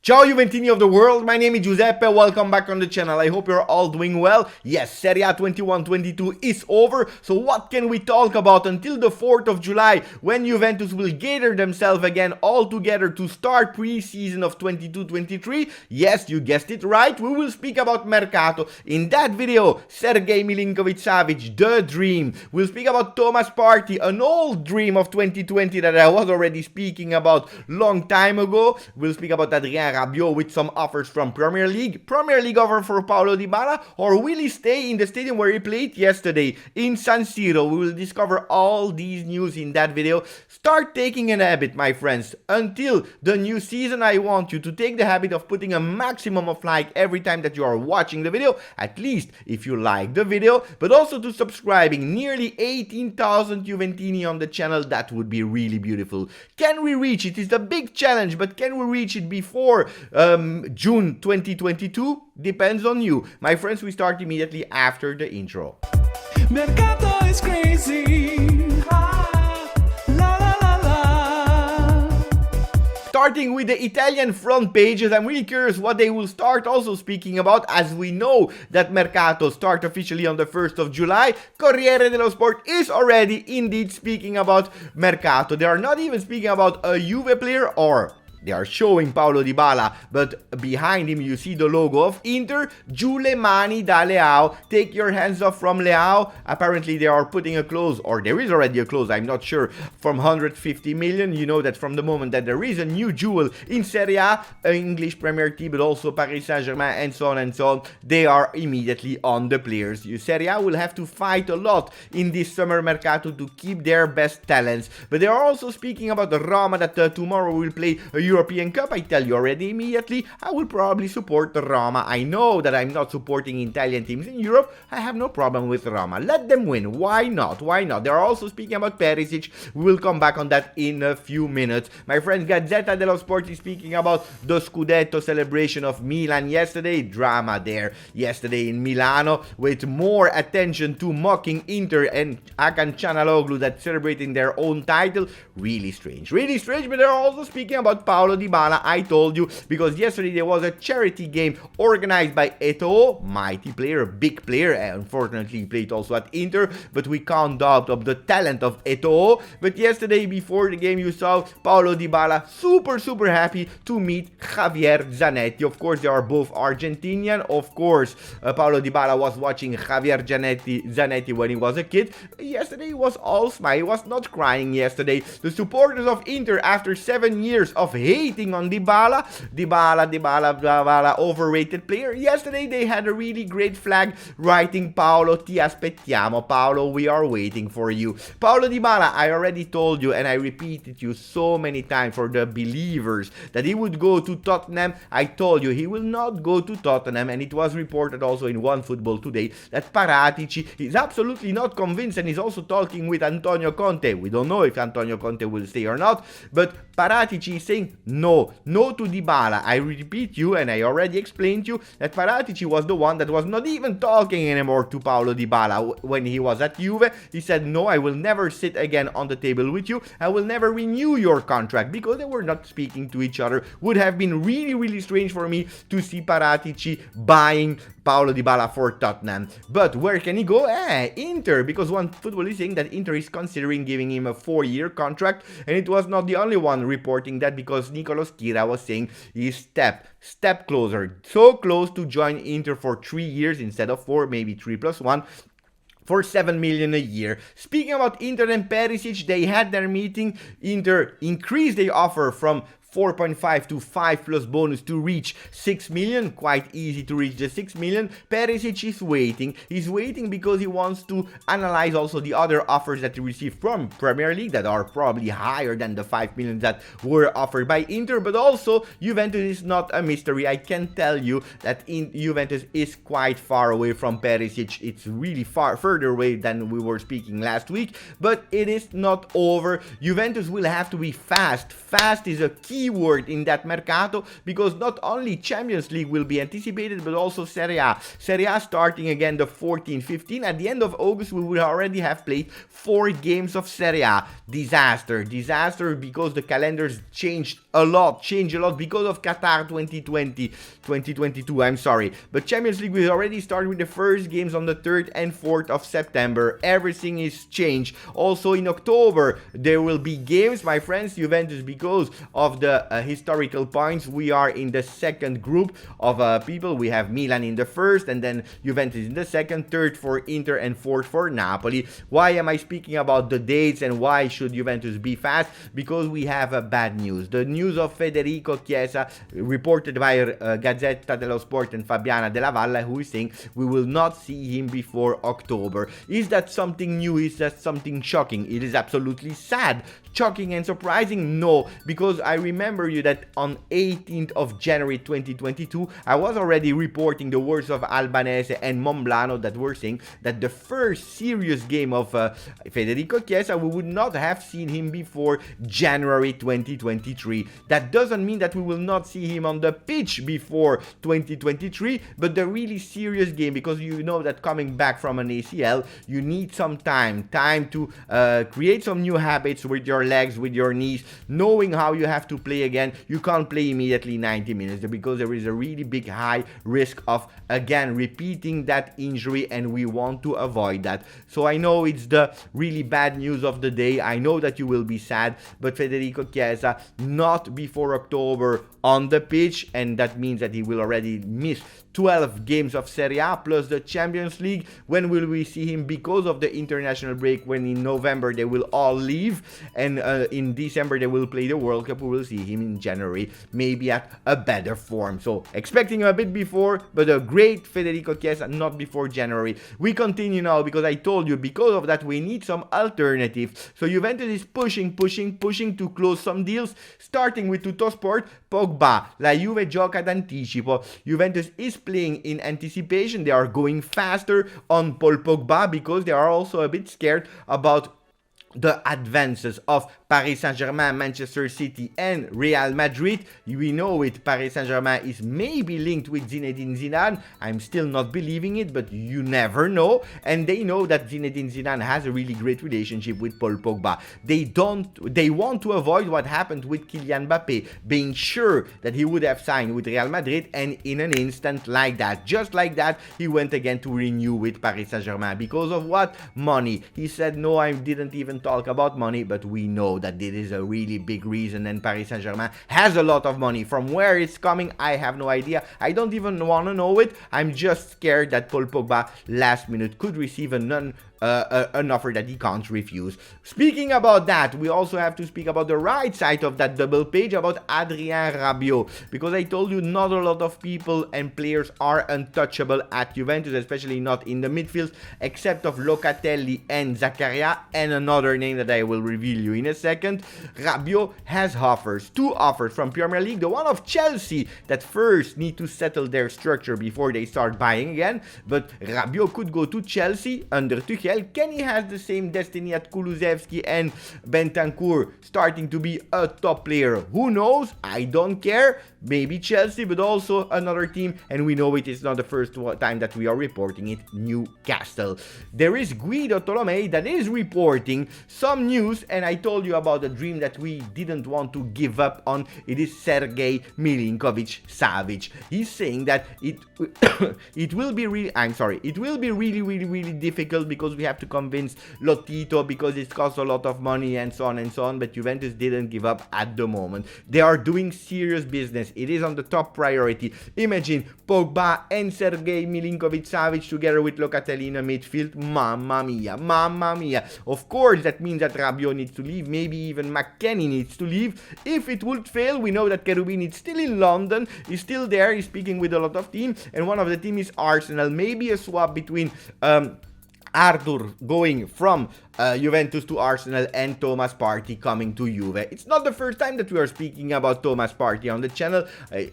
Ciao Juventini of the world, my name is Giuseppe, welcome back on the channel. I hope you're all doing well. Yes, Serie A 21-22 is over, so what can we talk about until the 4th of July when Juventus will gather themselves again all together to start pre-season of 22-23? Yes, you guessed it right, we will speak about Mercato. In that video, Sergei Milinkovic-Savic, the dream. We'll speak about Thomas Partey, an old dream of 2020 that I was already speaking about long time ago. We'll speak about Adrien Rabiot with some offers from Premier League offer for Paulo Dybala, or will he stay in the stadium where he played yesterday in San Siro? We will discover all these news in that video. Start taking a habit, my friends. Until the new season, I want you to take the habit of putting a maximum of like every time that you are watching the video, at least if you like the video, but also to subscribing. Nearly 18,000 Juventini on the channel, that would be really beautiful. Can we reach it? It's a big challenge, but can we reach it before June 2022? Depends on you. My friends, we start immediately after the intro. Mercato is crazy. La la la la. Starting with the Italian front pages, I'm really curious what they will start also speaking about, as we know that Mercato start officially on the 1st of July. Corriere dello Sport is already indeed speaking about Mercato. They are not even speaking about a Juve player, or they are showing Paulo Dybala, but behind him you see the logo of Inter. Giù le mani da Leao. Take your hands off from Leao. Apparently they are putting a clause, or there is already a clause, I'm not sure, from 150 million. You know that from the moment that there is a new jewel in Serie A, English Premier Team, but also Paris Saint-Germain and so on, they are immediately on the players. Serie A will have to fight a lot in this summer mercato to keep their best talents. But they are also speaking about the Roma that tomorrow will play a European Cup. I tell you already immediately, I will probably support the Roma. I know that I'm not supporting Italian teams in Europe. I have no problem with Roma. Let them win. Why not? Why not? They are also speaking about Perisic. We will come back on that in a few minutes. My friend Gazzetta dello Sport is speaking about the Scudetto celebration of Milan yesterday. Drama there yesterday in Milano, with more attention to mocking Inter and Hakan Çalhanoğlu that celebrating their own title. Really strange, but they're also speaking about Paulo Dybala. I told you, because yesterday there was a charity game organized by Eto'o, mighty player, big player. Unfortunately he played also at Inter, but we can't doubt of the talent of Eto'o. But yesterday before the game you saw Paulo Dybala super happy to meet Javier Zanetti. Of course they are both Argentinian. Of course Paulo Dybala was watching Javier Zanetti when he was a kid. Yesterday he was all smile, he was not crying yesterday. The supporters of Inter, after 7 years of hating on Dybala, overrated player, yesterday they had a really great flag writing Paolo, ti aspettiamo. Paolo, we are waiting for you. Paulo Dybala, I already told you and I repeated you so many times for the believers that he would go to Tottenham. I told you he will not go to Tottenham, and it was reported also in OneFootball today that Paratici is absolutely not convinced, and he's also talking with Antonio Conte. We don't know if Antonio Conte will stay or not, but Paratici is saying no to Dybala. I repeat you, and I already explained to you that Paratici was the one that was not even talking anymore to Paulo Dybala when he was at Juve. He said, no, I will never sit again on the table with you. I will never renew your contract, because they were not speaking to each other. Would have been really strange for me to see Paratici buying Paulo Dybala for Tottenham. But where can he go? Inter, because OneFootball is saying that Inter is considering giving him a 4-year contract, and it was not the only one reporting that, because Nicolas Kira was saying he's step closer, so close to join Inter for 3 years instead of 4, maybe 3+1. For 7 million a year. Speaking about Inter and Perisic, they had their meeting. Inter increased their offer from 4.5 to 5 plus bonus to reach 6 million. Quite easy to reach the 6 million. Perisic is waiting. He's waiting because he wants to analyze also the other offers that he received from Premier League that are probably higher than the 5 million that were offered by Inter. But also Juventus is not a mystery. I can tell you that Juventus is quite far away from Perisic. It's really further away than we were speaking last week. But it is not over. Juventus will have to be fast. Fast is a key keyword in that mercato, because not only Champions League will be anticipated, but also Serie A. Serie A starting again the 14-15. At the end of August, we will already have played 4 games of Serie A. Disaster because the calendars changed a lot because of Qatar 2022, I'm sorry. But Champions League will already start with the first games on the 3rd and 4th of September. Everything is changed. Also in October, there will be games, my friends. Juventus, because of the historical points, we are in the second group of people. We have Milan in the first, and then Juventus in the second, third for Inter, and fourth for Napoli. Why am I speaking about the dates and why should Juventus be fast? Because we have bad news. The news of Federico Chiesa, reported by Gazzetta dello Sport and Fabiana Della Valle, who is saying we will not see him before October. Is that something new? Is that something shocking? It is absolutely sad. Shocking and surprising? No, because I remember you that on 18th of January 2022, I was already reporting the words of Albanese and Monblano that were saying that the first serious game of Federico Chiesa, we would not have seen him before January 2023. That doesn't mean that we will not see him on the pitch before 2023, but the really serious game, because you know that coming back from an ACL, you need some time to create some new habits with your legs, with your knees, knowing how you have to play again. You can't play immediately 90 minutes because there is a really big high risk of again repeating that injury, and we want to avoid that. So I know it's the really bad news of the day. I know that you will be sad, but Federico Chiesa not before October on the pitch, and that means that he will already miss 12 games of Serie A plus the Champions League. When will we see him? Because of the international break, when in November they will all leave, and in December they will play the World Cup. We will see him in January, maybe at a better form. So expecting him a bit before, but a great Federico Chiesa not before January. We continue now, because I told you, because of that we need some alternatives. So Juventus is pushing to close some deals, starting with Tuttosport. Pogba, la Juve gioca d'anticipo. Juventus is playing in anticipation. They are going faster on Paul Pogba because they are also a bit scared about the advances of Paris Saint-Germain, Manchester City, and Real Madrid. We know it, Paris Saint-Germain is maybe linked with Zinedine Zidane. I'm still not believing it, but you never know. And they know that Zinedine Zidane has a really great relationship with Paul Pogba. They want to avoid what happened with Kylian Mbappé, being sure that he would have signed with Real Madrid, and in an instant like that, just like that, he went again to renew with Paris Saint-Germain. Because of what? Money. He said, no, I didn't even talk about money, but we know that this is a really big reason, and Paris Saint-Germain has a lot of money. From where it's coming, I have no idea. I don't even want to know it. I'm just scared that Paul Pogba last minute could receive an offer that he can't refuse. Speaking about that, we also have to speak about the right side of that double page, about Adrien Rabiot, because I told you not a lot of people and players are untouchable at Juventus, especially not in the midfield, except of Locatelli and Zakaria, and another name that I will reveal you in a second. Rabiot has offers, 2 offers from Premier League, the one of Chelsea that first need to settle their structure before they start buying again, but Rabiot could go to Chelsea under Tuchel. Kenny has the same destiny at Kulusevski and Bentancur, starting to be a top player. Who knows? I don't care. Maybe Chelsea, but also another team, and we know it is not the first time that we are reporting it, Newcastle. There is Guido Tolomei that is reporting some news, and I told you about the dream that we didn't want to give up on. It is Sergei Milinkovic-Savic. He's saying that it will be really difficult, because we have to convince Lotito, because it costs a lot of money and so on, but Juventus didn't give up at the moment. They are doing serious business. It is on the top priority. Imagine Pogba and Sergei Milinkovic-Savic together with Locatelli in a midfield. Mamma mia. Of course, that means that Rabiot needs to leave. Maybe even McKennie needs to leave. If it would fail, we know that Cherubini is still in London. He's still there. He's speaking with a lot of teams, and one of the teams is Arsenal. Maybe a swap between Arthur going from Juventus to Arsenal and Thomas Partey coming to Juve. It's not the first time that we are speaking about Thomas Partey on the channel.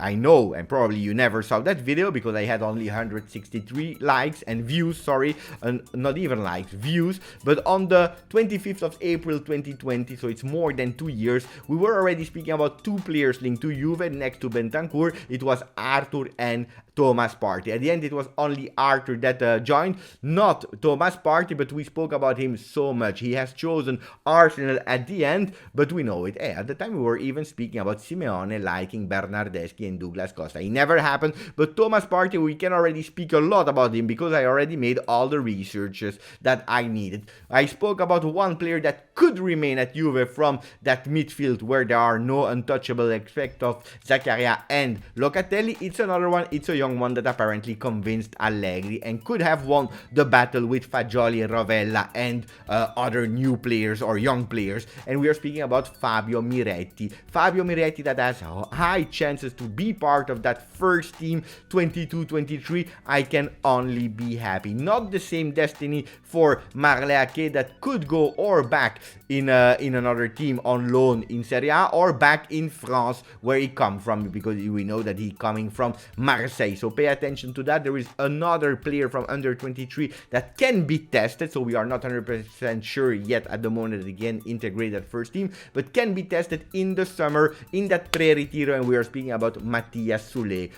I know, and probably you never saw that video because I had only 163 likes and views, sorry, and not even likes, views. But on the 25th of April 2020, so it's more than 2 years, we were already speaking about two players linked to Juve next to Bentancur. It was Arthur and Thomas Partey. At the end, it was only Arthur that joined, not Thomas Partey, but we spoke about him so much. He has chosen Arsenal at the end, but we know it. Hey, at the time, we were even speaking about Simeone liking Bernardeschi and Douglas Costa. It never happened, but Thomas Partey, we can already speak a lot about him because I already made all the researches that I needed. I spoke about one player that could remain at Juve from that midfield where there are no untouchable except of Zakaria and Locatelli. It's another one. It's a young one that apparently convinced Allegri and could have won the battle with Fagioli, Rovella and other new players or young players. And we are speaking about Fabio Miretti. Fabio Miretti that has high chances to be part of that first team 22-23. I can only be happy. Not the same destiny for Marleaque that could go or back in another team on loan in Serie A or back in France where he come from, because we know that he coming from Marseille. So pay attention to that. There is another player from under 23 that can be tested, so we are not 100% sure yet at the moment that he can integrate that first team, but can be tested in the summer in that pre-retiro, and we are speaking about Mattias Soulé.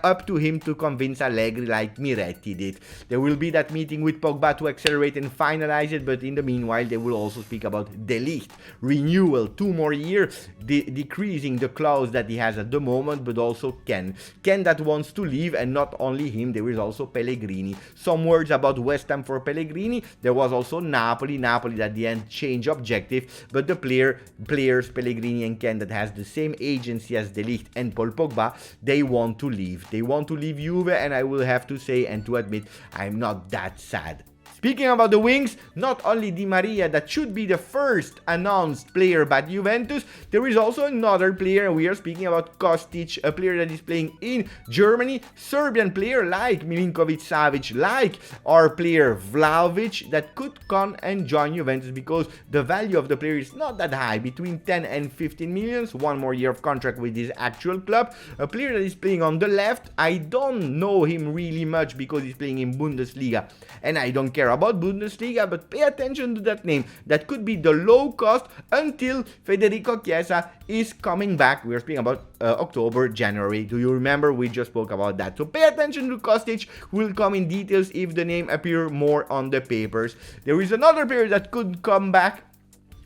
Up to him to convince Allegri like Miretti did. There will be that meeting with Pogba to accelerate and finalize it, but in the meanwhile they will also speak about De Ligt renewal, 2 more years, decreasing the clause that he has at the moment, but also Ken that wants to leave, and not only him, there is also Pellegrini. Some words about West Ham for Pellegrini. There was also Napoli that at the end changed objective, but the players Pellegrini and Ken that has the same agency as De Ligt and Paul Pogba, they want to leave. They want to leave Juve, and I will have to say and to admit, I'm not that sad. Speaking about the wings, not only Di Maria that should be the first announced player by Juventus, there is also another player, and we are speaking about Kostic, a player that is playing in Germany, Serbian player like Milinkovic-Savic, like our player Vlahovic, that could come and join Juventus because the value of the player is not that high, between 10 and 15 millions, 1 more year of contract with his actual club. A player that is playing on the left, I don't know him really much because he's playing in Bundesliga, and I don't care about Bundesliga, but pay attention to that name. That could be the low cost until Federico Chiesa is coming back. We are speaking about October, January. Do you remember? We just spoke about that. So pay attention to Kostic, who will come in details if the name appear more on the papers. There is another player that could come back,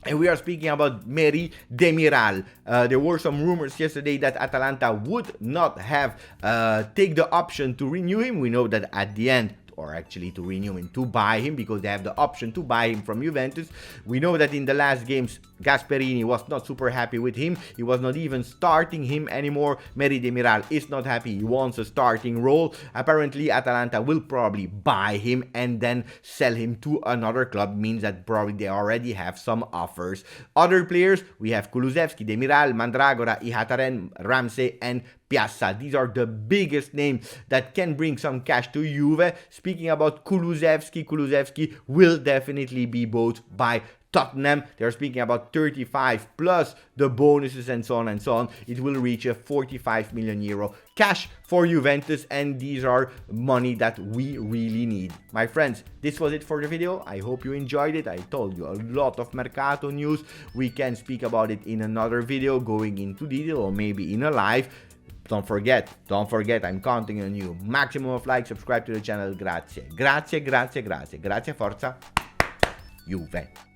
and we are speaking about Merih Demiral. There were some rumors yesterday that Atalanta would not have take the option to renew him. We know that at the end, or actually to renew him, to buy him, because they have the option to buy him from Juventus. We know that in the last games, Gasperini was not super happy with him. He was not even starting him anymore. Merih Demiral is not happy. He wants a starting role. Apparently, Atalanta will probably buy him and then sell him to another club. Means that probably they already have some offers. Other players, we have Kulusevski, Demiral, Mandragora, Ihataren, Ramsey, and Piazza. These are the biggest names that can bring some cash to Juve. Speaking about Kulusevski will definitely be bought by Tottenham. They're speaking about 35 plus the bonuses and so on and so on. It will reach a 45 million euro cash for Juventus, and these are money that we really need. My friends, this was it for the video. I hope you enjoyed it. I told you a lot of Mercato news. We can speak about it in another video going into detail, or maybe in a live. Don't forget, I'm counting on you. Maximum of likes, subscribe to the channel. Grazie, forza, Juve.